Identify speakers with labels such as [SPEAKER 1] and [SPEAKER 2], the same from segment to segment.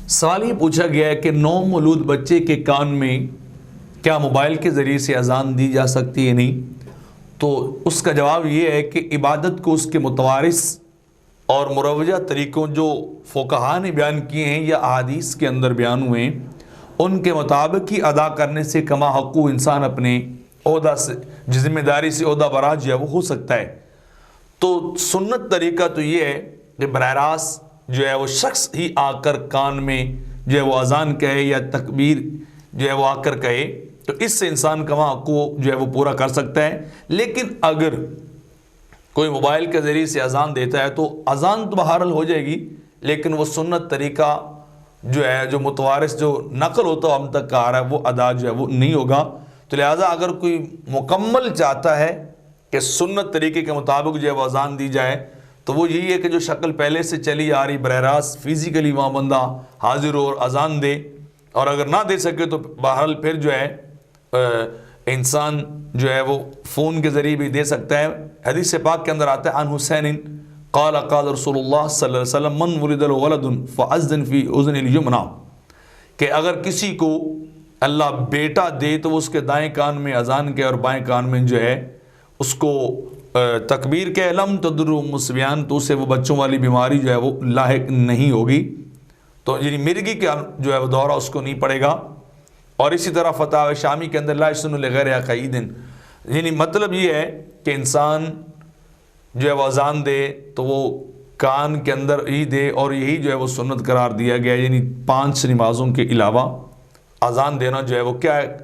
[SPEAKER 1] سوال یہ پوچھا گیا ہے کہ نو مولود بچے کے کان میں کیا موبائل کے ذریعے سے اذان دی جا سکتی ہے نہیں؟ تو اس کا جواب یہ ہے کہ عبادت کو اس کے متوارث اور مروجہ طریقوں جو فقہاء نے بیان کیے ہیں یا احادیث کے اندر بیان ہوئے ہیں ان کے مطابق ہی ادا کرنے سے کما حقوق انسان اپنے عہدہ سے ذمہ داری سے عہدہ براز جو ہے وہ ہو سکتا ہے۔ تو سنت طریقہ تو یہ ہے کہ براہ راست جو ہے وہ شخص ہی آ کر کان میں جو ہے وہ اذان کہے یا تکبیر جو ہے وہ آ کر کہے، تو اس سے انسان کما حقوق جو ہے وہ پورا کر سکتا ہے۔ لیکن اگر کوئی موبائل کے ذریعے سے اذان دیتا ہے تو اذان تو بہرحال ہو جائے گی، لیکن وہ سنت طریقہ جو ہے جو متوارث جو نقل ہوتا ہم تک کا آ رہا ہے وہ ادا جو ہے وہ نہیں ہوگا۔ تو لہٰذا اگر کوئی مکمل چاہتا ہے کہ سنت طریقے کے مطابق جو ہے وہ اذان دی جائے تو وہ یہی ہے کہ جو شکل پہلے سے چلی آ رہی براہ راست فزیکلی وہاں بندہ حاضر ہو اور اذان دے، اور اگر نہ دے سکے تو بہرحال پھر جو ہے انسان جو ہے وہ فون کے ذریعے بھی دے سکتا ہے۔ حدیث پاک کے اندر آتا ہے عن حسین قال قال رسول اللہ صلی اللہ علیہ وسلم من ولد له ولد فاذن في اذن اليمنى، کہ اگر کسی کو اللہ بیٹا دے تو وہ اس کے دائیں کان میں اذان کے اور بائیں کان میں جو ہے اس کو تکبیر کے لم تضر مسبیان، تو اسے وہ بچوں والی بیماری جو ہے وہ لاحق نہیں ہوگی، تو یعنی مرگی کا جو ہے وہ دورہ اس کو نہیں پڑے گا۔ اور اسی طرح فتح شامی کے اندر لا یسن لغیر عقید، یعنی مطلب یہ ہے کہ انسان جو ہے وہ اذان دے تو وہ کان کے اندر ہی دے، اور یہی جو ہے وہ سنت قرار دیا گیا، یعنی 5 نمازوں کے علاوہ اذان دینا جو ہے وہ کیا ہے،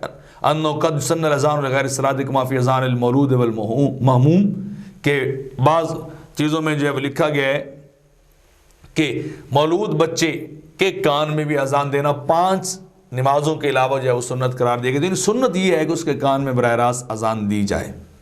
[SPEAKER 1] انو قد سن الاذان لغیر الصلاۃ کما فی اذان المولود والمہموم، کہ بعض چیزوں میں جو ہے وہ لکھا گیا ہے کہ مولود بچے کے کان میں بھی اذان دینا 5 نمازوں کے علاوہ جو ہے وہ سنت قرار دیا گیا۔ یعنی سنت یہ ہے کہ اس کے کان میں براہ راست اذان دی جائے۔